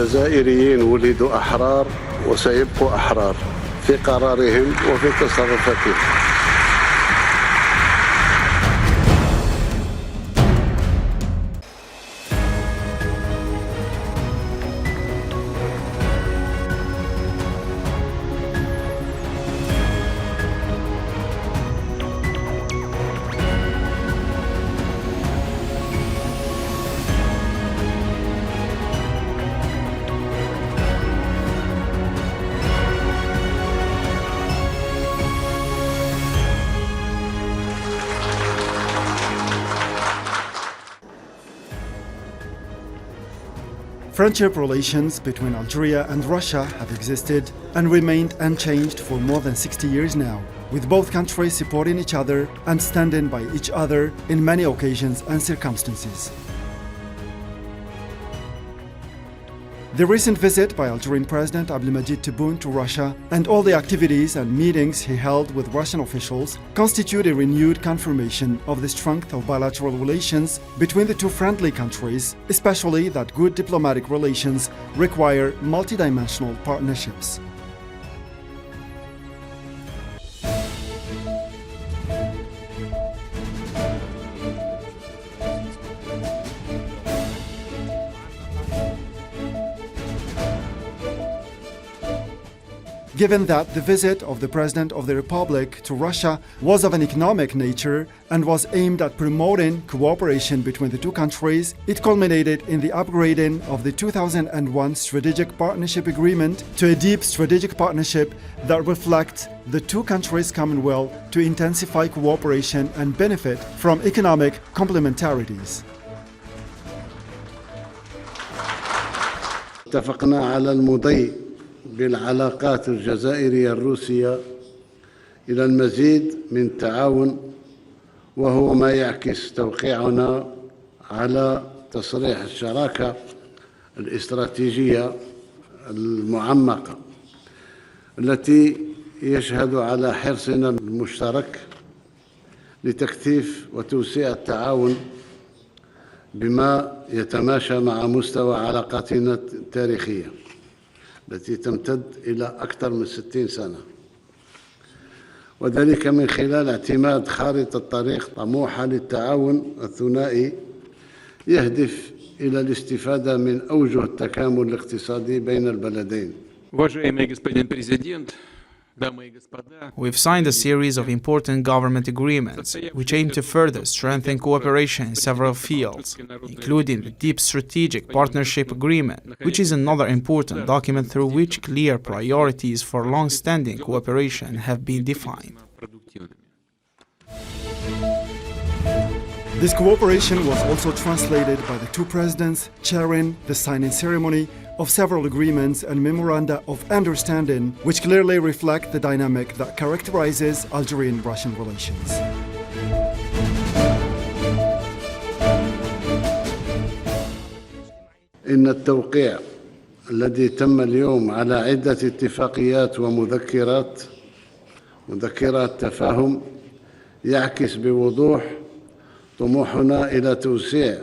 الجزائريين ولدوا أحرار وسيبقوا أحرار في قرارهم وفي تصرفاتهم. Friendship relations between Algeria and Russia have existed and remained unchanged for more than 60 years now, with both countries supporting each other and standing by each other in many occasions and circumstances. The recent visit by Algerian President Abdelmadjid Tebboune to Russia and all the activities and meetings he held with Russian officials constitute a renewed confirmation of the strength of bilateral relations between the two friendly countries, especially that good diplomatic relations require multidimensional partnerships. Given that the visit of the President of the Republic to Russia was of an economic nature and was aimed at promoting cooperation between the two countries, it culminated in the upgrading of the 2001 Strategic Partnership Agreement to a deep strategic partnership that reflects the two countries' common will to intensify cooperation and benefit from economic complementarities. اتفقنا على المضي بالعلاقات الجزائرية الروسية إلى المزيد من التعاون، وهو ما يعكس توقيعنا على تصريح الشراكة الاستراتيجية المعمقة التي يشهد على حرصنا المشترك لتكثيف وتوسيع التعاون بما يتماشى مع مستوى علاقاتنا التاريخية التي تمتد إلى أكثر من 60 سنة، وذلك من خلال اعتماد خارطة طريق طموحة للتعاون الثنائي يهدف إلى الاستفادة من أوجه التكامل الاقتصادي بين البلدين. We've signed a series of important government agreements which aim to further strengthen cooperation in several fields, including the Deep Strategic Partnership Agreement, which is another important document through which clear priorities for long-standing cooperation have been defined. This cooperation was also translated by the two presidents chairing the signing ceremony of several agreements and memoranda of understanding, which clearly reflect the dynamic that characterizes Algerian-Russian relations. إن التوقيع الذي تم اليوم على عدة اتفاقيات ومذكرات تفاهم يعكس بوضوح طموحنا إلى توسيع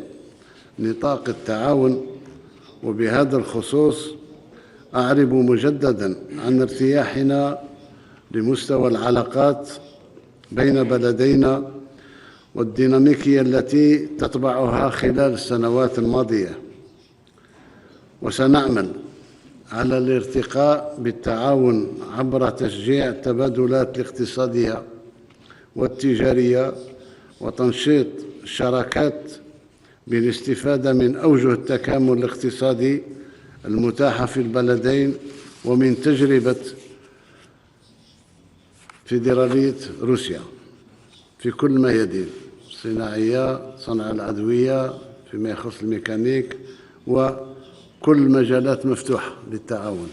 نطاق التعاون، وبهذا الخصوص أعرب مجدداً عن ارتياحنا لمستوى العلاقات بين بلدينا والديناميكية التي تتبعها خلال السنوات الماضية، وسنعمل على الارتقاء بالتعاون عبر تشجيع التبادلات الاقتصادية والتجارية وتنشيط الشراكات بالاستفادة من أوجه التكامل الاقتصادي المتاحة في البلدين ومن تجربة فيدرالية روسيا في كل ميادين الصناعية، صنع الأدوية، فيما يخص الميكانيك، وكل مجالات مفتوحة للتعاون.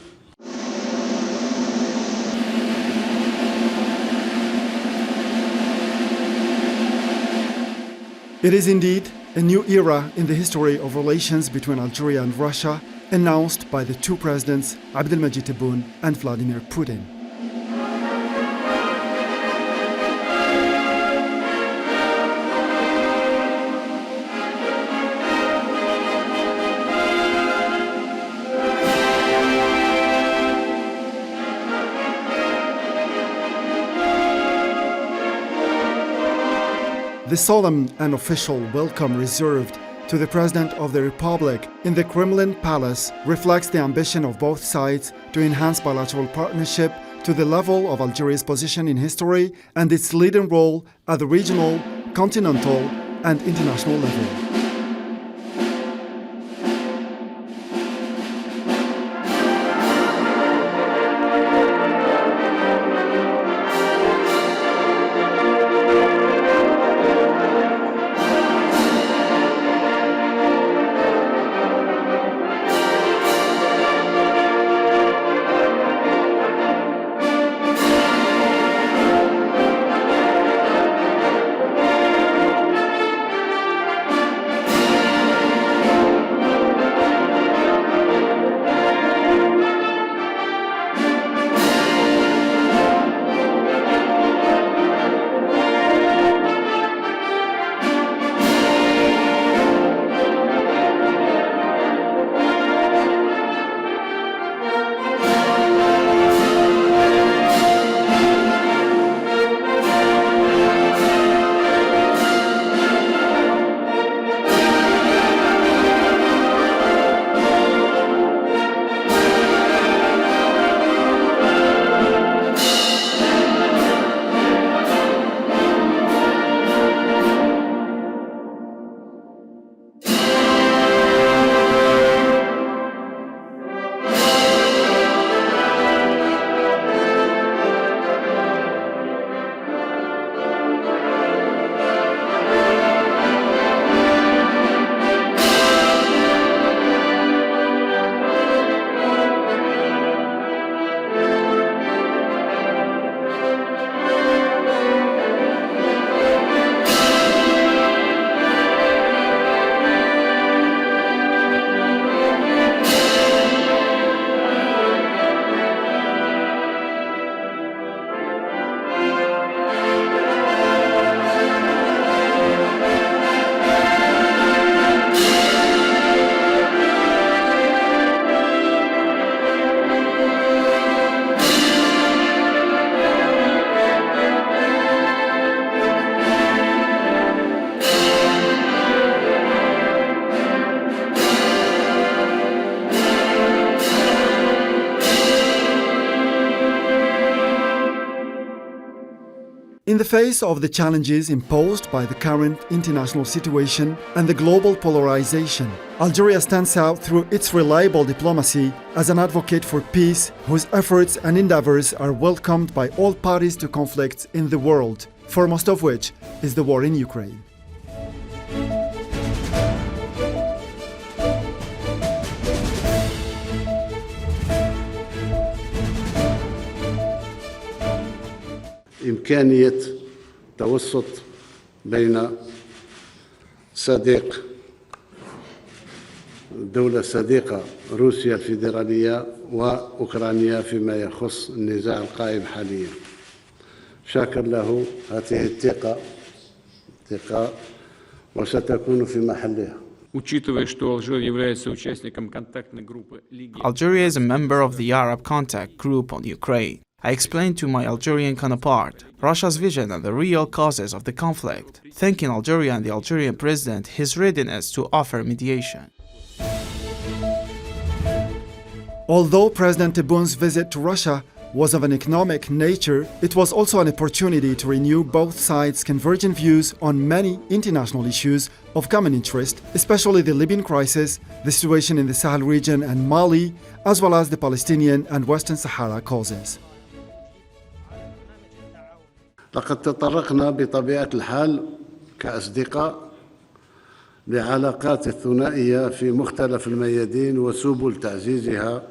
It is indeed a new era in the history of relations between Algeria and Russia, announced by the two presidents, Abdelmadjid Tebboune and Vladimir Putin. The solemn and official welcome reserved to the President of the Republic in the Kremlin Palace reflects the ambition of both sides to enhance bilateral partnership to the level of Algeria's position in history and its leading role at the regional, continental, and international level. In the face of the challenges imposed by the current international situation and the global polarization, Algeria stands out through its reliable diplomacy as an advocate for peace, whose efforts and endeavors are welcomed by all parties to conflicts in the world, foremost of which is the war in Ukraine. إمكانية توسط بين صديق دولة صديقة روسيا الفيدرالية وأوكرانيا فيما يخص النزاع القائم حاليا. شاكر له هذه الثقة وستكون في محلها. Algeria is a member of the Arab Contact Group on Ukraine. I explained to my Algerian counterpart Russia's vision and the real causes of the conflict, thanking Algeria and the Algerian president his readiness to offer mediation. Although President Tebboune's visit to Russia was of an economic nature, it was also an opportunity to renew both sides' convergent views on many international issues of common interest, especially the Libyan crisis, the situation in the Sahel region and Mali, as well as the Palestinian and Western Sahara causes. لقد تطرقنا بطبيعة الحال كأصدقاء لعلاقات الثنائية في مختلف الميادين وسبل تعزيزها،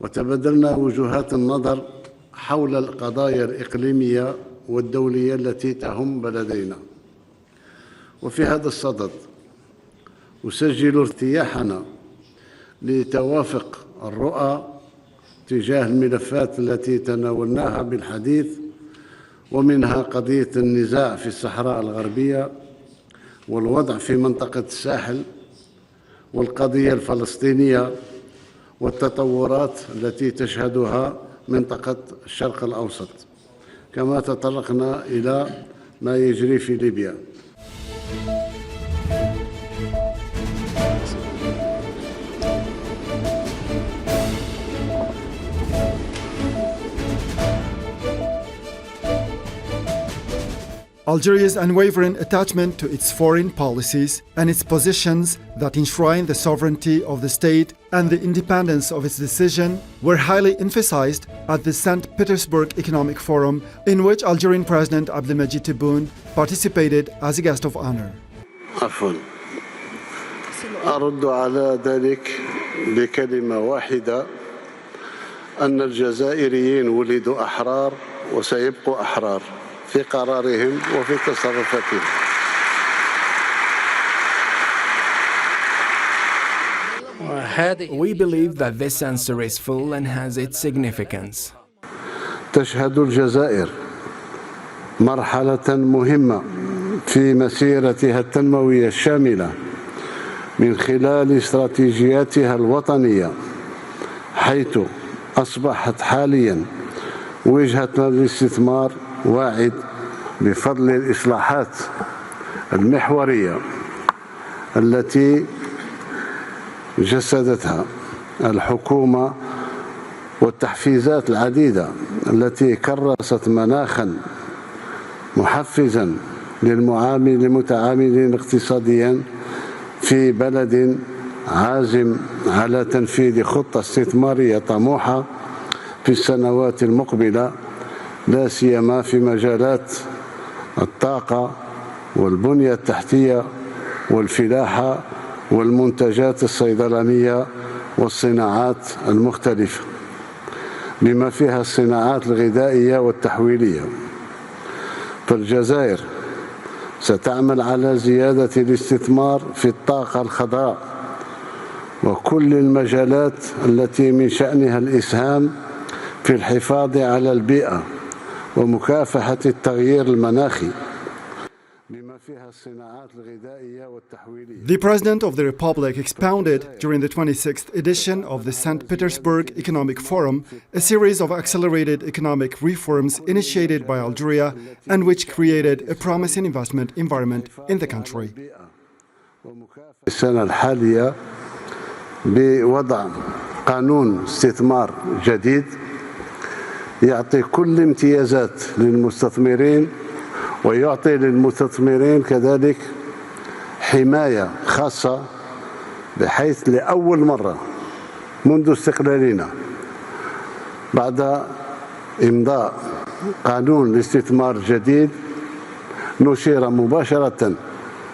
وتبادلنا وجهات النظر حول القضايا الإقليمية والدولية التي تهم بلدينا. وفي هذا الصدد أسجل ارتياحنا لتوافق الرؤى تجاه الملفات التي تناولناها بالحديث، ومنها قضية النزاع في الصحراء الغربية والوضع في منطقة الساحل والقضية الفلسطينية والتطورات التي تشهدها منطقة الشرق الأوسط. كما تطرقنا إلى ما يجري في ليبيا. Algeria's unwavering attachment to its foreign policies and its positions that enshrine the sovereignty of the state and the independence of its decision were highly emphasized at the St. Petersburg Economic Forum, in which Algerian President Abdelmajid Tebboune participated as a guest of honor. عفوا أرد على ذلك بكلمة واحدة: أن الجزائريين ولدوا أحرار وسيبقوا أحرار في قرارهم وفي تصرفاتهم. We believe that this answer is full and has its significance. تشهد الجزائر مرحلة مهمة في مسيرتها التنموية الشاملة من خلال استراتيجياتها الوطنية، حيث أصبحت حالياً وجهة للاستثمار واعد بفضل الإصلاحات المحورية التي جسدتها الحكومة والتحفيزات العديدة التي كرست مناخا محفزا للمتعاملين اقتصاديا في بلد عازم على تنفيذ خطة استثمارية طموحة في السنوات المقبلة، لا سيما في مجالات الطاقة والبنية التحتية والفلاحة والمنتجات الصيدلانية والصناعات المختلفة، بما فيها الصناعات الغذائية والتحويلية. فالجزائر ستعمل على زيادة الاستثمار في الطاقة الخضراء وكل المجالات التي من شأنها الإسهام في الحفاظ على البيئة ومكافحة التغيير المناخي. The President of the Republic expounded during the 26th edition of the St. Petersburg Economic Forum a series of accelerated economic reforms initiated by Algeria and which created a promising investment environment in the country. السنة الحالية بوضع قانون استثمار جديد يعطي كل امتيازات للمستثمرين ويعطي للمستثمرين كذلك حماية خاصة، بحيث لأول مرة منذ استقلالنا بعد إمضاء قانون الاستثمار جديد نشير مباشرة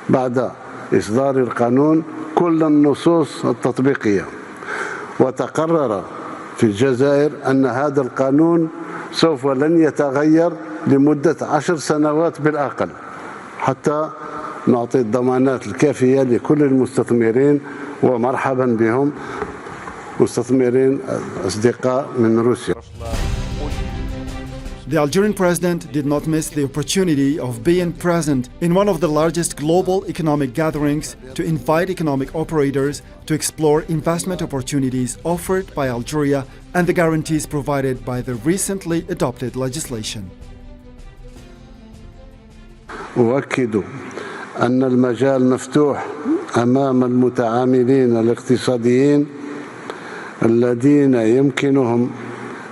بعد إصدار القانون كل النصوص التطبيقية، وتقرر في الجزائر أن هذا القانون سوف لن يتغير لمدة 10 سنوات بالأقل، حتى نعطي الضمانات الكافية لكل المستثمرين، ومرحبا بهم مستثمرين أصدقاء من روسيا. The Algerian president did not miss the opportunity of being present in one of the largest global economic gatherings to invite economic operators to explore investment opportunities offered by Algeria and the guarantees provided by the recently adopted legislation. أؤكد أن المجال مفتوح أمام المتعاملين الاقتصاديين الذين يمكنهم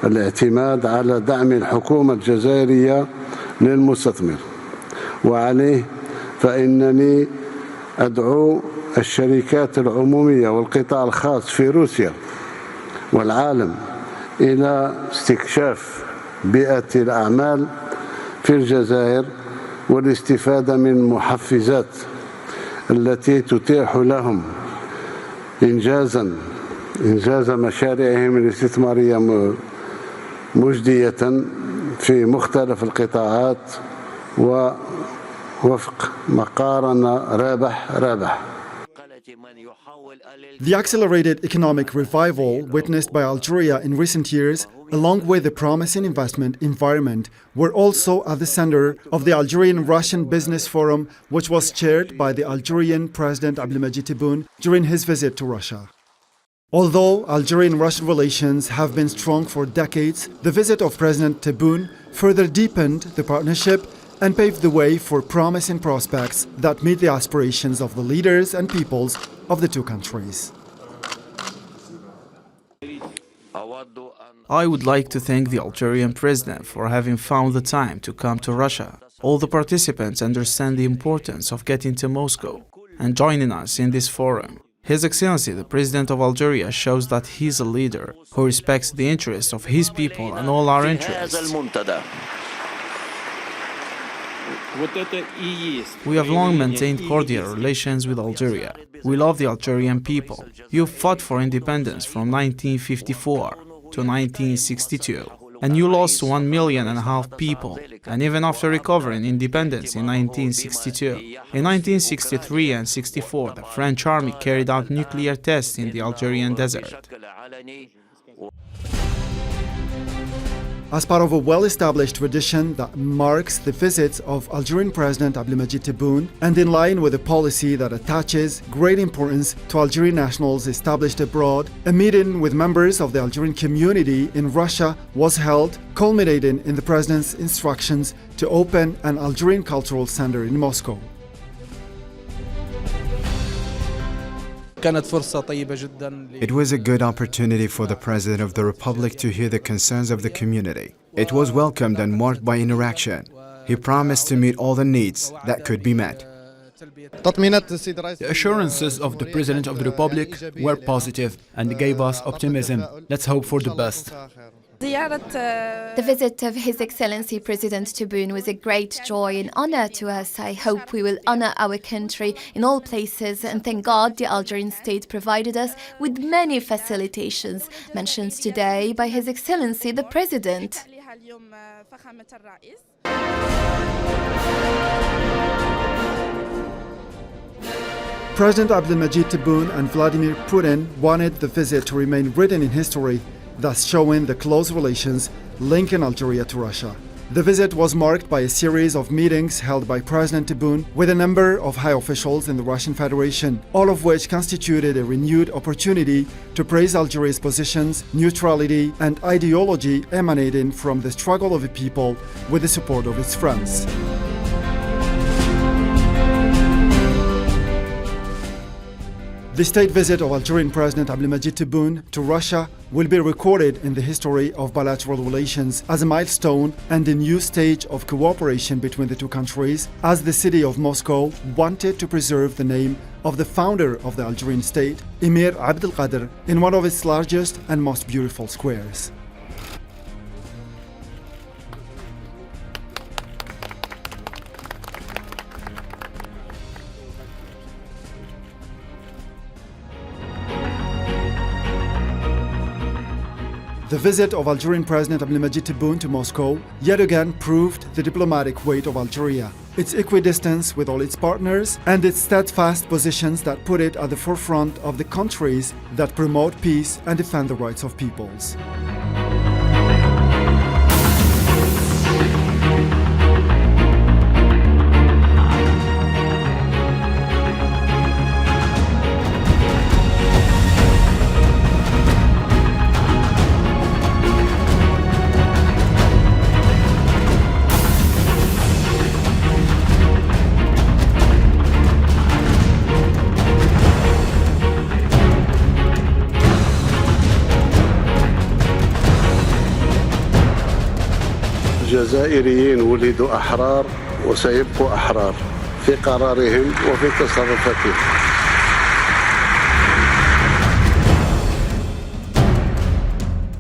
الاعتماد على دعم الحكومة الجزائرية للمستثمر، وعليه فإنني أدعو الشركات العمومية والقطاع الخاص في روسيا والعالم إلى استكشاف بيئة الأعمال في الجزائر والاستفادة من محفزات التي تتيح لهم إنجاز مشاريعهم الاستثمارية مجدية في مختلف القطاعات ووفق مقارنة رابح. The accelerated economic revival witnessed by Algeria in recent years, along with the promising investment environment, were also at the center of the Algerian-Russian Business Forum, which was chaired by the Algerian President Abdelmajid Tebboune during his visit to Russia. Although Algerian-Russian relations have been strong for decades, the visit of President Tebboune further deepened the partnership and pave the way for promising prospects that meet the aspirations of the leaders and peoples of the two countries. I would like to thank the Algerian president for having found the time to come to Russia. All the participants understand the importance of getting to Moscow and joining us in this forum. His Excellency, the President of Algeria, shows that he is a leader who respects the interests of his people and all our interests. We have long maintained cordial relations with Algeria. We love the Algerian people. You fought for independence from 1954 to 1962. And you lost 1.5 million people, and even after recovering independence in 1962. In 1963 and 64, the French army carried out nuclear tests in the Algerian desert. As part of a well-established tradition that marks the visits of Algerian President Abdelmadjid Tebboune, and in line with a policy that attaches great importance to Algerian nationals established abroad, a meeting with members of the Algerian community in Russia was held, culminating in the President's instructions to open an Algerian cultural center in Moscow. It was a good opportunity for the President of the Republic to hear the concerns of the community. It was welcomed and marked by interaction. He promised to meet all the needs that could be met. The assurances of the President of the Republic were positive and gave us optimism. Let's hope for the best. The visit of His Excellency President Tebboune was a great joy and honor to us. I hope we will honor our country in all places, and thank God the Algerian state provided us with many facilitations mentioned today by His Excellency the President. President Abdelmadjid Tebboune and Vladimir Putin wanted the visit to remain written in history, thus showing the close relations linking Algeria to Russia. The visit was marked by a series of meetings held by President Tebboune with a number of high officials in the Russian Federation, all of which constituted a renewed opportunity to praise Algeria's positions, neutrality, and ideology emanating from the struggle of a people with the support of its friends. The state visit of Algerian President Abdelmadjid Tebboune to Russia will be recorded in the history of bilateral relations as a milestone and a new stage of cooperation between the two countries, as the city of Moscow wanted to preserve the name of the founder of the Algerian state, Emir Abdelkader, in one of its largest and most beautiful squares. The visit of Algerian President Abdelmadjid Tebboune to Moscow yet again proved the diplomatic weight of Algeria, its equidistance with all its partners, and its steadfast positions that put it at the forefront of the countries that promote peace and defend the rights of peoples. الجزائريين ولدوا أحرار وسيبقوا أحرار في قرارهم وفي تصرفاتهم.